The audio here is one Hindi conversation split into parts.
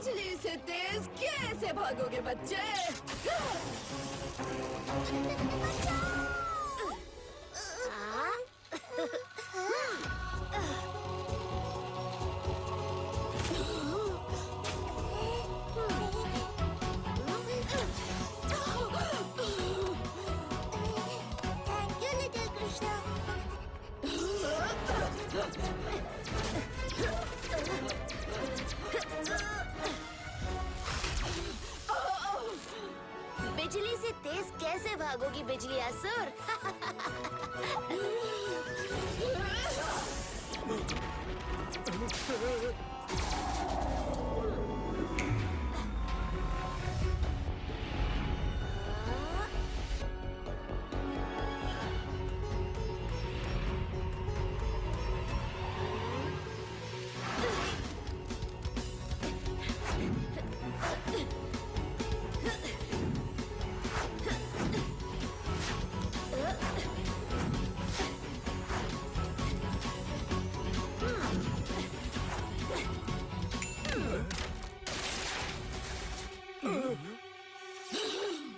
बिजली से तेज कैसे भागोगे बच्चे? Thank you little Krishna. बिजली से तेज कैसे भागोगी बिजली असुर?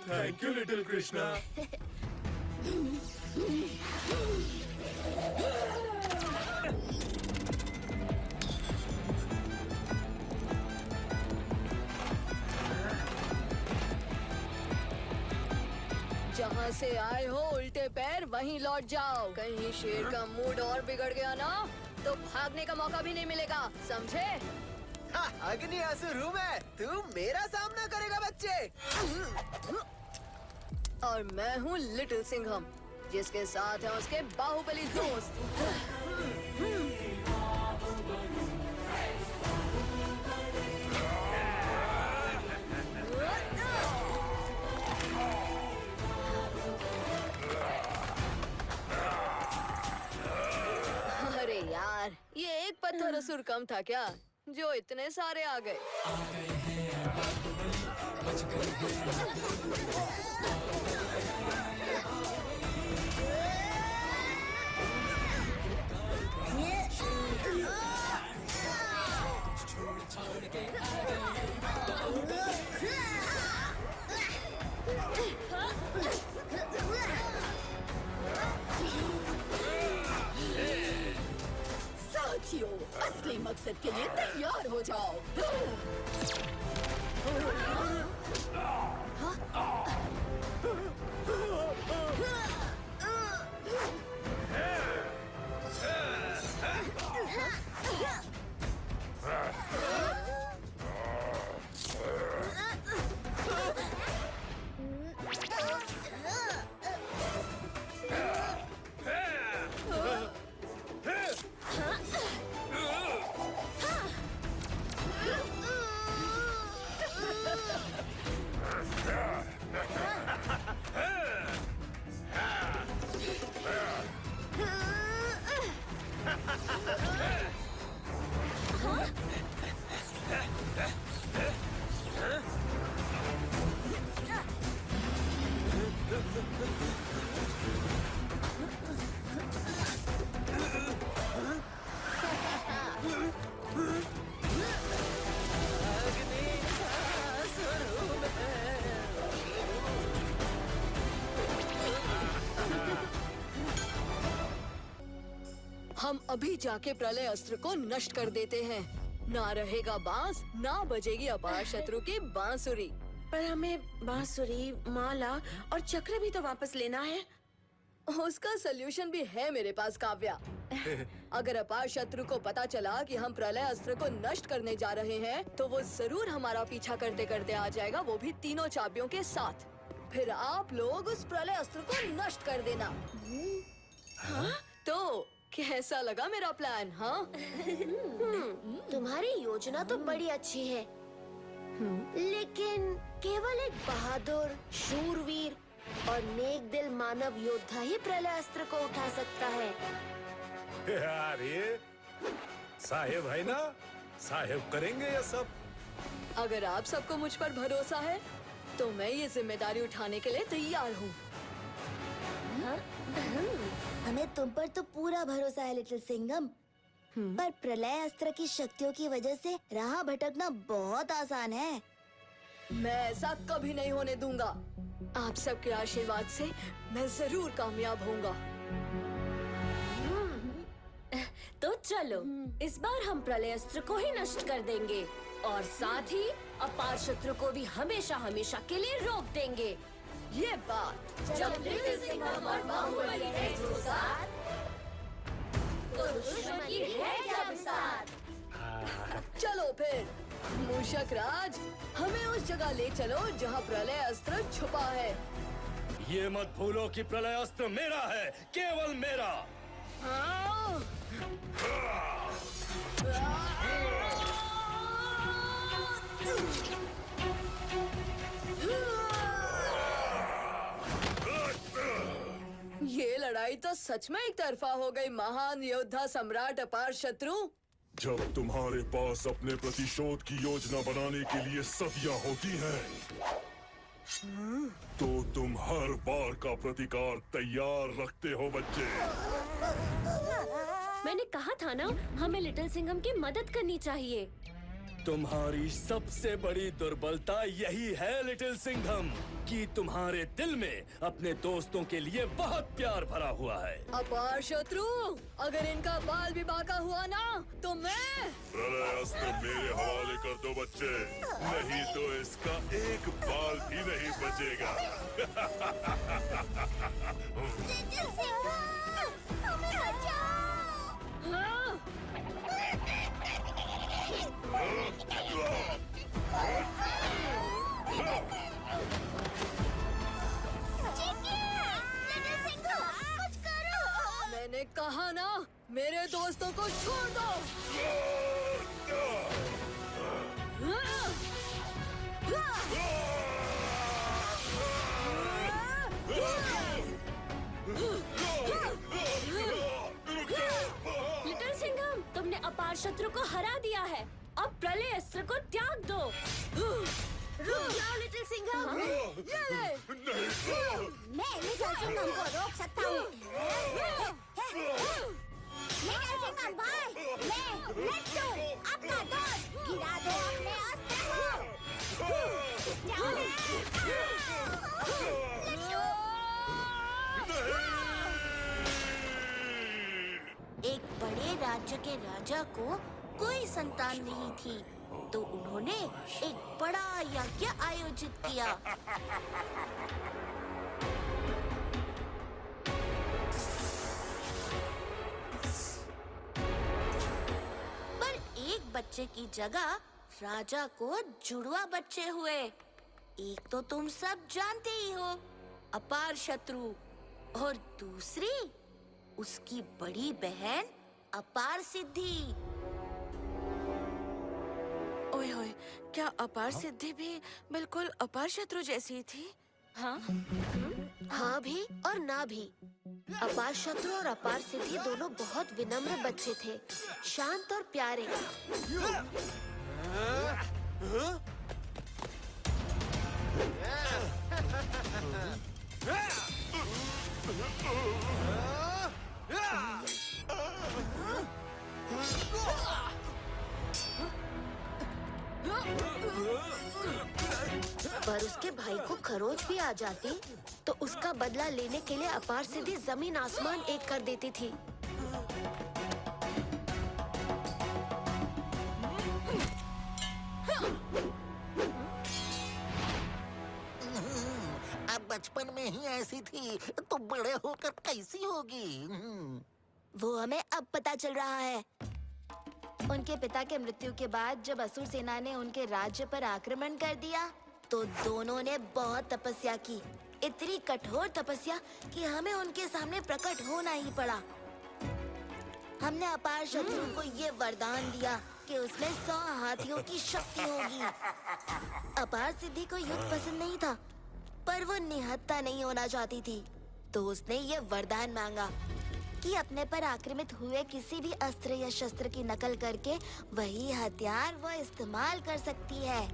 Thank you little Krishna. जहाँ से आए हो उल्टे पैर वहीं लौट जाओ। कहीं शेर का मूड और बिगड़ गया ना तो भागने का मौका भी नहीं मिलेगा, समझे? हाँ, अग्नि असुर हूँ मैं। तू मेरा सामना करेगा बच्चे। और मैं हूँ लिटिल सिंघम, जिसके साथ है उसके बाहुबली दोस्त। अरे यार, ये एक पत्थर असुर कम था क्या, जो इतने सारे आ गए। साथियों, असली मकसद के लिए तैयार हो जाओ। हम अभी जाके प्रलय अस्त्र को नष्ट कर देते हैं। ना रहेगा बांस, ना बजेगी अपार शत्रु की बांसुरी। पर हमें बांसुरी, माला और चक्र भी तो वापस लेना है। उसका सलूशन भी है मेरे पास, काव्या। अगर अपार शत्रु को पता चला कि हम प्रलय अस्त्र को नष्ट करने जा रहे हैं, तो वो जरूर हमारा पीछा करते करते आ जाएगा, वो भी तीनों चाबियों के साथ। फिर आप लोग उस प्रलय अस्त्र को नष्ट कर देना। हाँ? तो कैसा लगा मेरा प्लान? हाँ? तुम्हारी योजना तो बड़ी अच्छी है, लेकिन केवल एक बहादुर, शूरवीर और नेक दिल मानव योद्धा ही प्रलय अस्त्र को उठा सकता है। यार ये साहेब है ना, साहेब करेंगे ये सब। अगर आप सबको मुझ पर भरोसा है, तो मैं ये जिम्मेदारी उठाने के लिए तैयार हूँ। हमें तुम पर तो पूरा भरोसा है लिटिल सिंघम। पर प्रलय अस्त्र की शक्तियों की वजह से राह भटकना बहुत आसान है। मैं ऐसा कभी नहीं होने दूंगा। आप सबके आशीर्वाद से मैं जरूर कामयाब होऊंगा। तो चलो, इस बार हम प्रलय अस्त्र को ही नष्ट कर देंगे और साथ ही अपार शत्रु को भी हमेशा हमेशा के लिए रोक देंगे। ये बात जब लिटिल सिंघम और बाहुबली है जो साथ, तो दुश्मन की है क्या बिसात। चलो फिर मूषक राज, हमें उस जगह ले चलो जहाँ प्रलय अस्त्र छुपा है। ये मत भूलो कि प्रलय अस्त्र मेरा है, केवल मेरा। ये लड़ाई तो सच में एक तरफा हो गई महान योद्धा सम्राट अपार शत्रु। जब तुम्हारे पास अपने प्रतिशोध की योजना बनाने के लिए सदियां होती हैं, तो तुम हर बार का प्रतिकार तैयार रखते हो बच्चे। मैंने कहा था ना, हमें लिटिल सिंघम की मदद करनी चाहिए। तुम्हारी सबसे बड़ी दुर्बलता यही है लिटिल सिंघम, कि तुम्हारे दिल में अपने दोस्तों के लिए बहुत प्यार भरा हुआ है। अपार शत्रु, अगर इनका बाल भी बाका हुआ ना, तो मैं प्रलय अस्त्र मेरे हवाले कर दो बच्चे, नहीं तो इसका एक बाल भी नहीं बचेगा। लिटिल सिंघम, हमें बचाओ। हाँ। कुछ करो। मैंने कहा ना, मेरे दोस्तों को छोड़ दो। लिटिल सिंघम, तुमने अपार शत्रु को हरा दिया है। अब प्रलय अस्त्र को त्याग दो। रुक जाओ लिटिल सिंघम। ये ले। मैं लिटिल सिंघम को रोक सकता हूँ। लिटिल सिंघम भाई, मैं लट्टू, आपका दोस्त, गिरा दो अपने अस्त्र को। जाओ लट्टू। एक बड़े राज्य के राजा को कोई संतान नहीं थी, तो उन्होंने एक बड़ा यज्ञ आयोजित किया। पर एक बच्चे की जगह राजा को जुड़वा बच्चे हुए। एक तो तुम सब जानते ही हो, अपार शत्रु, और दूसरी उसकी बड़ी बहन अपार सिद्धि। ओए होए, क्या अपार सिद्धि भी बिल्कुल अपार शत्रु जैसी थी? हाँ, हाँ भी और ना भी। अपार शत्रु और अपार सिद्धि दोनों बहुत विनम्र बच्चे थे, शांत और प्यारे। पर उसके भाई को खरोच भी आ जाती, तो उसका बदला लेने के लिए अपार सिद्धि जमीन आसमान एक कर देती थी। अब बचपन में ही ऐसी थी तो बड़े होकर कैसी होगी? वो हमें अब पता चल रहा है। उनके पिता के मृत्यु के बाद जब असुर सेना ने उनके राज्य पर आक्रमण कर दिया, तो दोनों ने बहुत तपस्या की, इतनी कठोर तपस्या कि हमें उनके सामने प्रकट होना ही पड़ा। हमने अपार शत्रु को ये वरदान दिया कि उसमें 100 हाथियों की शक्ति होगी। अपार सिद्धि को युद्ध पसंद नहीं था, पर वो निहत्था नहीं होना चाहती थी, तो उसने ये वरदान मांगा कि अपने पर आक्रमित हुए किसी भी अस्त्र या शस्त्र की नकल करके वही हथियार वो इस्तेमाल कर सकती है।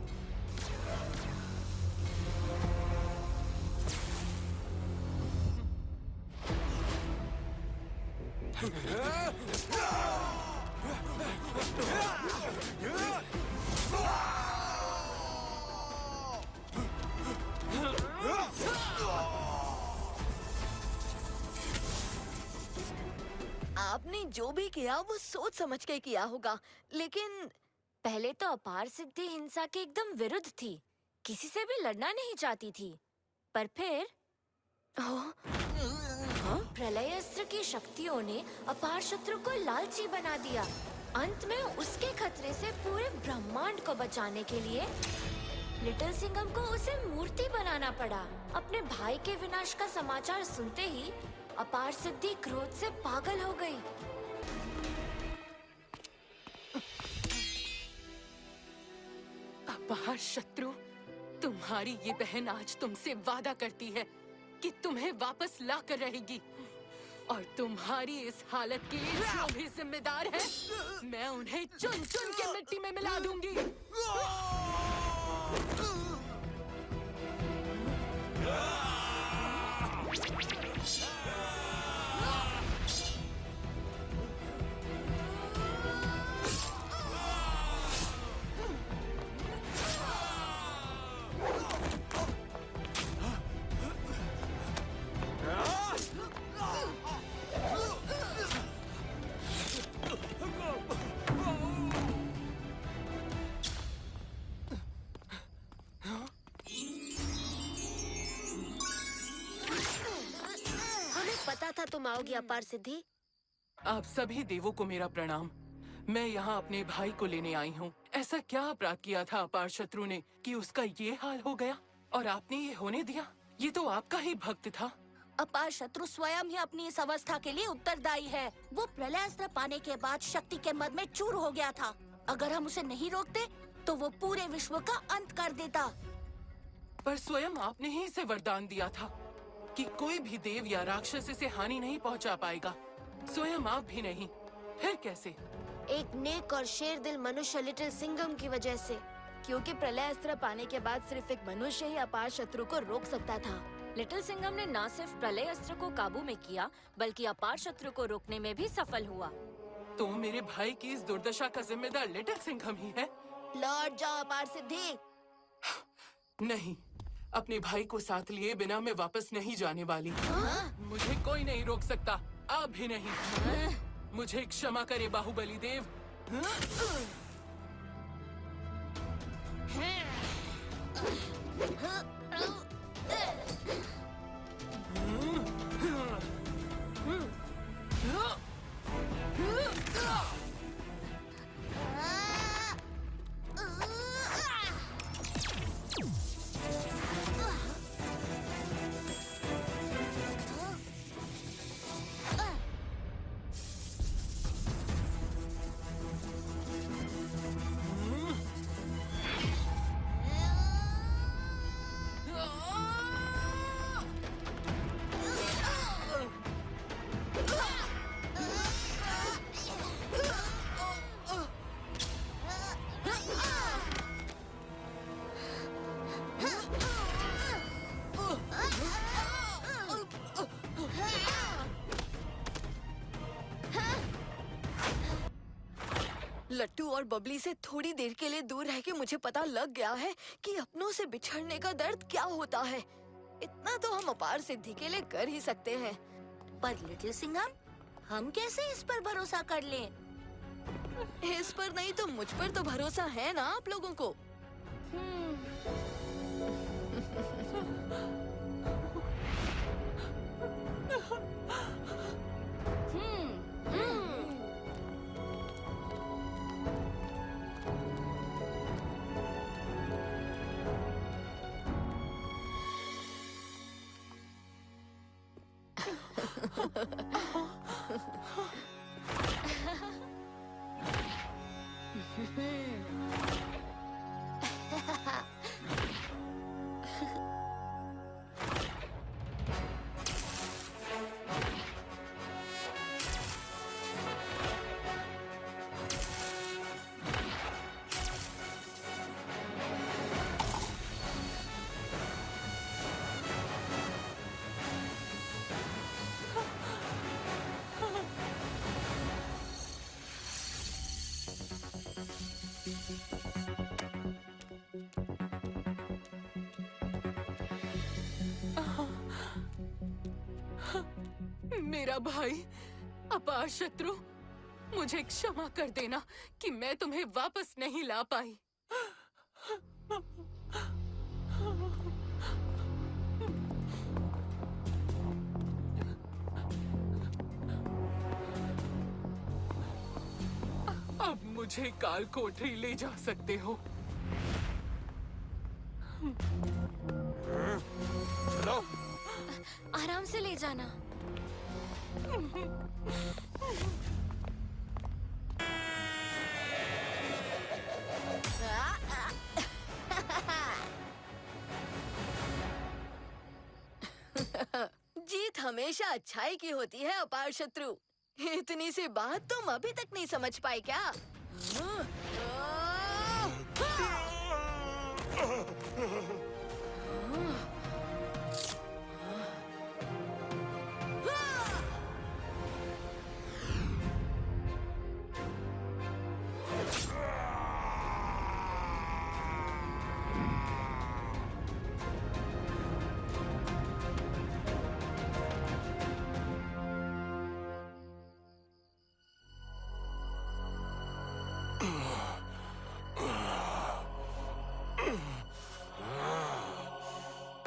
आपने जो भी किया वो सोच समझ के किया होगा, लेकिन पहले तो अपार सिद्धि हिंसा के एकदम विरुद्ध थी, किसी से भी लड़ना नहीं चाहती थी। पर फिर प्रलय अस्त्र की शक्तियों ने अपार शत्रु को लालची बना दिया। अंत में उसके खतरे से पूरे ब्रह्मांड को बचाने के लिए लिटिल सिंघम को उसे मूर्ति बनाना पड़ा। अपने भाई के विनाश का समाचार सुनते ही अपार सिद्धि क्रोध से पागल हो गई। अपार शत्रु, तुम्हारी ये बहन आज तुमसे वादा करती है कि तुम्हें वापस ला कर रहेगी, और तुम्हारी इस हालत के लिए जो भी जिम्मेदार है, मैं उन्हें चुन चुन के मिट्टी में मिला दूंगी। पता था तुम आओगे अपार सिद्धि। आप सभी देवों को मेरा प्रणाम। मैं यहाँ अपने भाई को लेने आई हूँ। ऐसा क्या अपराध किया था अपार शत्रु ने कि उसका ये हाल हो गया, और आपने ये होने दिया? ये तो आपका ही भक्त था। अपार शत्रु स्वयं ही अपनी इस अवस्था के लिए उत्तरदायी है। वो प्रलय अस्त्र पाने के बाद शक्ति के मद में चूर हो गया था। अगर हम उसे नहीं रोकते तो वो पूरे विश्व का अंत कर देता। पर स्वयं आपने ही इसे वरदान दिया था कि कोई भी देव या राक्षस इसे हानि नहीं पहुंचा पाएगा। स्वयं आप भी नहीं, फिर कैसे? एक नेक और शेर दिल मनुष्य लिटिल सिंघम की वजह से। क्योंकि प्रलय अस्त्र पाने के बाद सिर्फ एक मनुष्य ही अपार शत्रु को रोक सकता था। लिटिल सिंघम ने न सिर्फ प्रलय अस्त्र को काबू में किया, बल्कि अपार शत्रु को रोकने में भी सफल हुआ। तो मेरे भाई की इस दुर्दशा का जिम्मेदार लिटिल सिंघम ही है? लौट जाओ अपार सिद्धि। नहीं, अपने भाई को साथ लिए बिना मैं वापस नहीं जाने वाली। मुझे कोई नहीं रोक सकता, आप भी नहीं। मुझे क्षमा करे बाहुबली देव। लट्टू और बबली से थोड़ी देर के लिए दूर रह के मुझे पता लग गया है कि अपनों से बिछड़ने का दर्द क्या होता है। इतना तो हम अपार सिद्धि के लिए कर ही सकते हैं। पर लिटिल सिंघम, हम कैसे इस पर भरोसा कर लें? इस पर नहीं तो मुझ पर तो भरोसा है ना आप लोगों को। मेरा भाई अपार शत्रु, मुझे क्षमा कर देना कि मैं तुम्हें वापस नहीं ला पाई। अब मुझे काल कोठरी ले जा सकते हो। आराम से ले जाना। जीत हमेशा अच्छाई की होती है अपार शत्रु। इतनी सी बात तुम अभी तक नहीं समझ पाए क्या?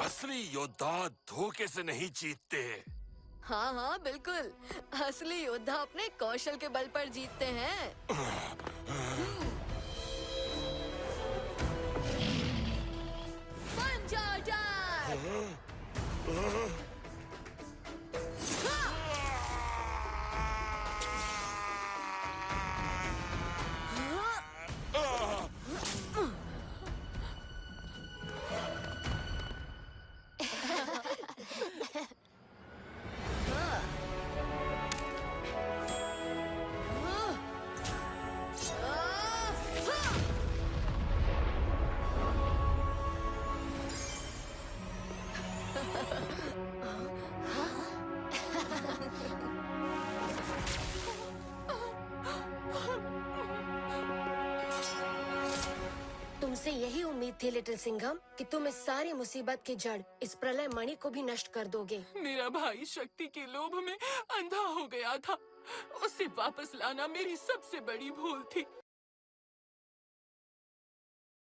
असली योद्धा धोखे से नहीं जीतते। हाँ हाँ बिल्कुल, असली योद्धा अपने कौशल के बल पर जीतते हैं। पंजा अटैक! तुमसे यही उम्मीद थी लिटिल सिंघम कि तुम इस सारी मुसीबत की जड़, इस प्रलय मणि को भी नष्ट कर दोगे। मेरा भाई शक्ति के लोभ में अंधा हो गया था। उसे वापस लाना मेरी सबसे बड़ी भूल थी।